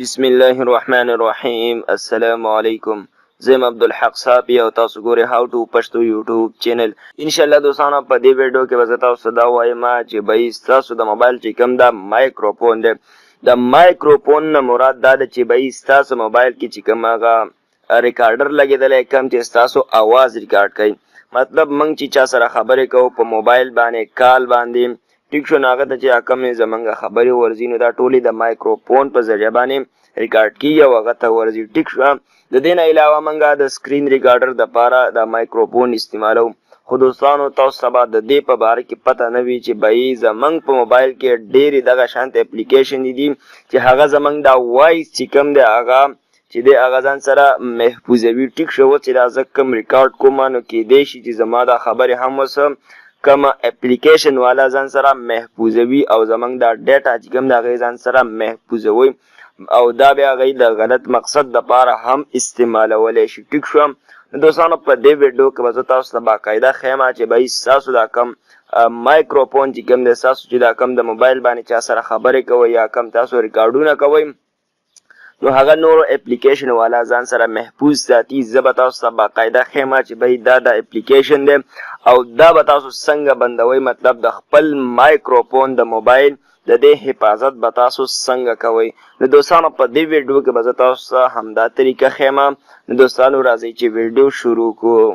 بسم الله الرحمن الرحیم. السلام علیکم. زم عبدالحق صاحب او تاسو ګورئ هاو ټو پښتو یوټیوب چینل. ان شاء الله دوستانو په دې ویډیو کې به زه تاسو دا وایم چې به تاسو د موبایل چې کوم دا مایکروفون دی، د مایکروفون نه مراد دا ده چې به تاسو موبایل کې چې کوم هغه ریکارډر لګېدلی کوم چې تاسو اواز ریکارډ کوي. مطلب موږ چې چا سره خبرې کوو په موبایل باندې کال باندې ټیک شو، نو هغه ته چې کوم زمونږ خبرې ورځي نو دا ټولې د مایکروفون په ذریعه باندې ریکارډ کیږي او هغه ته ورځي. ټیک شو، د دې نه علاوه موږ د سکرین ریکارډر دپاره د مایکروفون استعمالو. خو دوستانو تاسو سبا د دې په باره کې پته نه وي چې به زمونږ په موبایل کې ډېرې دغه شانته اپلیکیشن دي چې هغه زمونږ دا وایس چې کوم دی هغه چې دی هغه ځان سره محفوظوي. ټیک شو، چې دا زه کوم ریکارډ کوم نو کیدای شي چې زما دا خبرې هم اوس کوم اپلیکیشن والا ځان سره محفوظوي او زمونږ دا ډیټا چې کوم د هغې ځان سره محفوظوي او دا بیا هغوی د غلط مقصد دپاره هم استعمالولی شي. ټیک شو، نو دوستانو په دې ویډیو کې به زه تاسو ته باقاعده ښیم چې به ستاسو دا کم مایکروفون چې کوم دی، ستاسو چې دا کم د موبایل باندې چا سره خبرې کوئ یا کم تاسو ریکارډونه کوئ نو هغه نورو اپلیکیشن والا ځان سره محفوظ ساتي. زه به تاسو ته باقاعده ښیم چې به دا د اپلیکیشن دی او دا به تاسو څنګه بندوئ، مطلب د خپل مایکروفون د موبایل د دې حفاظت به تاسو څنګه کوئ. نو دوستانو په دې ویډیو کې به زه تاسو ته همدا طریقه ښیم. نو دوستانو راځئ چې ویډیو شروع کړو.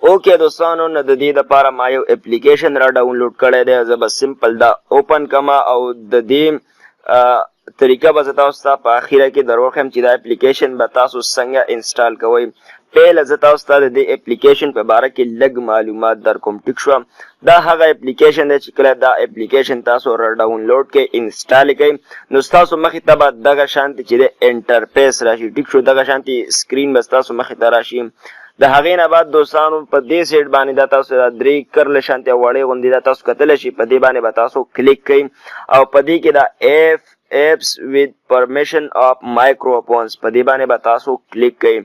اوکې دوستانو، نو د دې لپاره ما یو اپلیکیشن را ډاونلوډ کړی دی. زه به سمپل دا اوپن کړم او د دې طریقه به زه تاسو ته په اخیره کې در وښیم چې دا اپلیکیشن به تاسو څنګه انسټال کوئ. پیله زه تاسو ته د دې اپلیکیشن په باره کې لږ معلومات در کوم. ټیک شو، دا هغه اپلیکیشن دی چې کله دا اپلیکیشن تاسو را ډاونلوډ کړئ انسټال کړئ نو ستاسو مخې ته به دغه شانتې چې دی انټرفیس راشي. ټیک شو، دغه شانتې سکرین به ستاسو مخې ته راشي. د هغې نه بعد دوستانو په دې سیټ باندې دا تاسو دا درې کرله شانتې وړې غوندې دا تاسو کتلی شي، په دې باندې به تاسو کلیک کوئ او په دې کې دا apps with permission of microphones په دې باندې به تاسو کلیک کوئ.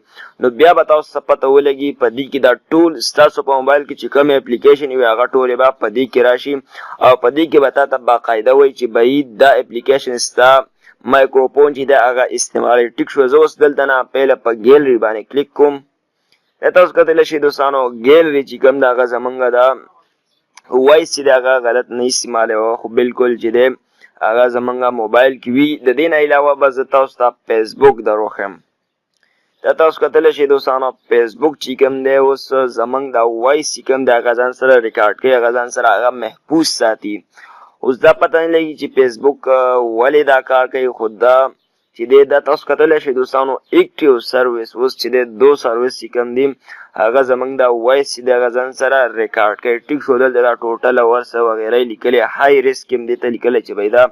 نو بیا به تاسو ته پته ولګي په دې کې دا ټول ستاسو په موبایل کې چې کوم اپلیکیشن وي هغه ټولې به په دې کې راشي او په دې کې به تا ته باقاعده وایي چې به دا اپلیکیشن ستا مایکروفون چې دی هغه استعمالوي. ټیک شو، زه اوس دلته نه پیله په ګیلري باندې کلیک کوم. تاسو کتلی شئ دوستانو ګیلري چې کوم د هغه زمونږ دا وایس چې دی هغه غلط نه استعمالوه، خو بلکل چې دی هغه زمونږ موبایل کې وي. د دې نه علاوه به زه تاسو ته فیسبوک در وښیم. دا تاسو کتلی شئ دوستانو فیسبوک چې کوم دی اوس زمونږ دا وایس چې کوم دی هغه ځان سره ریکارډ کوي، هغه ځان سره هغه محفوظ ساتي. اوس دا پته نه لګي چې فیسبوک ولې دا کار کوي، خو دا چې دی دا تاسو کتلی شئ دوستانو ایکټیو سروس اوس چې دی دو سروس چې کوم دی هغه زمونږ دا وایس چې دی هغه ځان سره ریکارډ کوي. ټیک شو، دلته دا ټوټل اورس وغیره لیکلی، های ریسک هم دې ته لیکلی چې به دا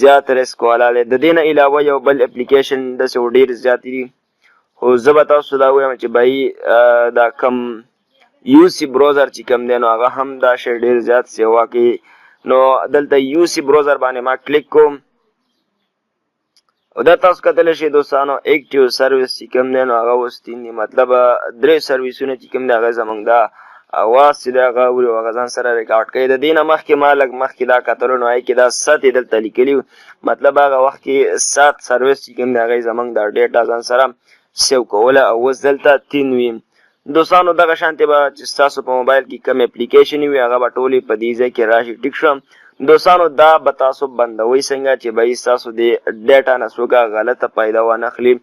زیات ریسک والا دی. د دې نه علاوه یو بل اپلیکیشن داسې ډېر زیات دي، خو زه به تاسو دا ووایم چې به دا کم یوسی بروزر چې کوم دی نو هغه هم دا شی ډېر زیات سیوا کوي. نو دلته یوسی بروزر باندې ما کلیک کوم او دا تاسو کتلی شئ دوستانو ایکټیو سروس چې کوم دی نو هغه اوس تین دي، مطلب درې سروسونه چې کوم دی هغه زمونږ دا اواز چې دی هغه اوري او هغه ځان سره ریکارډ کوي. د دې نه مخکې ما لږ مخکې دا کتلو نو هغې کې دا 7 یې دلته لیکلي وو، مطلب هغه وخت کې 7 سروس چې کوم دی هغه زمونږ دا ډیټا ځان سره سیو کوله او اوس دلته 3 وي. دوستانو دغه شانتې به چې ستاسو په موبایل کې کوم اپلیکیشن وي هغه به ټولې په دې ځای کې راشي. ټیک شو دوستانو، دا به تاسو بندوئ څنګه چې به ستاسو د ډیټا نه څوک غلطه پیدا ونه اخلي.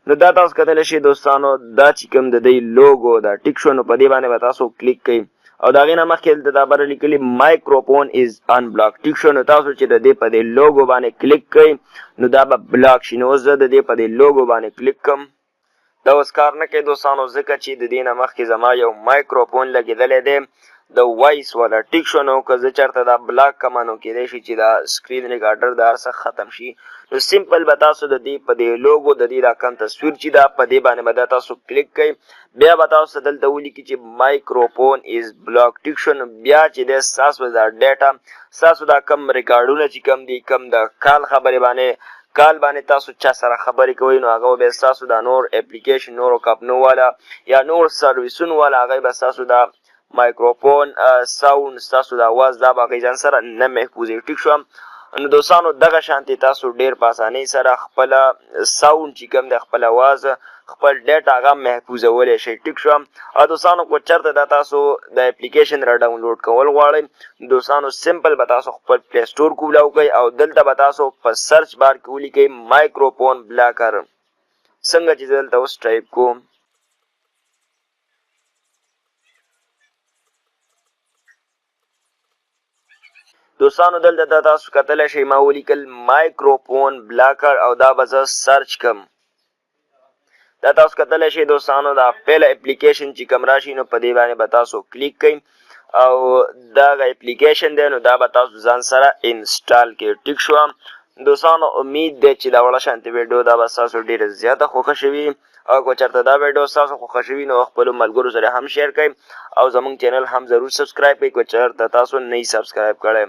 نو دا تاسو کتلی شئ دوستانو دا چې کوم د دی لوګو دا. ټیک شو، نو په دې باندې به تاسو کلیک کوئ او د هغې نه مخکې دلته دا بره لیکلي مایکروفون از انبلاک. ټیک شو، نو تاسو چې د دې په دې لوګو باندې کلیک کوئ نو دا به بلاک شي. نو اوس زه د دې په دې لوګو باندې کلیک کوم. دا اوس کار نه کوي دوستانو ځکه چې د دې نه مخکې زما یو مایکروفون لګېدلی دی د وایس والا. ټیک شو، نو که زه چېرته دا بلاک کړم نو کیدای شي چې دا سکرین ریکارډر د هر څه ختم شي. نو سمپل به تاسو د دې په دې لوګو د دې دا کم تصویر چې دا په دې باندې به دا تاسو کلیک کوئ. بیا به تاسو دلته ولیکي چې مایکروفون از بلاک. ټیک شو، نو بیا چې دی ستاسو دا ډیټا ستاسو دا کم ریکارډونه چې کم دي کم د کال خبرې باندې تاسو چا سره خبرې کوئ نو هغه به ستاسو دا نور اپلیکیشن نورو کمپنو والا یا نور سرویسونو والا هغه به ستاسو دا مایکروفون ساوند ستاسو د اواز دا به هغې ځان سره نه محفوظوي. ټیک شو، نو دوستانو دغه شانتي تاسو ډیر په اسانۍ سره خپل ساوند چې کوم د خپل आवाज خپل ډیټا هغه محفوظولی شئ. ټیک شو. او دوستانو کو چېرته دا تاسو د اپلیکیشن را ډاونلوډ کول غواړئ دوستانو سمپل به تاسو خپل پلی سټور کې ولاړ او دلته به تاسو په سرچ بار کې ولیکئ مایکروفون بلاکر. څنګه چې دلته اوس ټایپ کوم دوستانو دلته دا تاسو کتلی شئ ما ولیکل مایکروفون بلاکر او دا به زه سرچ کم. دا تاسو کتلی شئ دوستانو دا پیله اپلیکیشن چې کوم راشي نو په دې باندې به تاسو کلیک کئ او دغه اپلیکیشن دی نو دا به تاسو ځان سره انسټال کړئ. ټیک شو. دوستانو امید دی چې دا وړه شانتي ویډیو دا به ستاسو ډېره زیاته خوښه شوي او که چېرته دا ویډیو ستاسو خوښه شوي نو خپلو ملګرو سره هم شیر کړئ او زموږ چینل هم ضرور سبسکرایب کړئ که چېرته تاسو نه یې سبسکرایب کړی.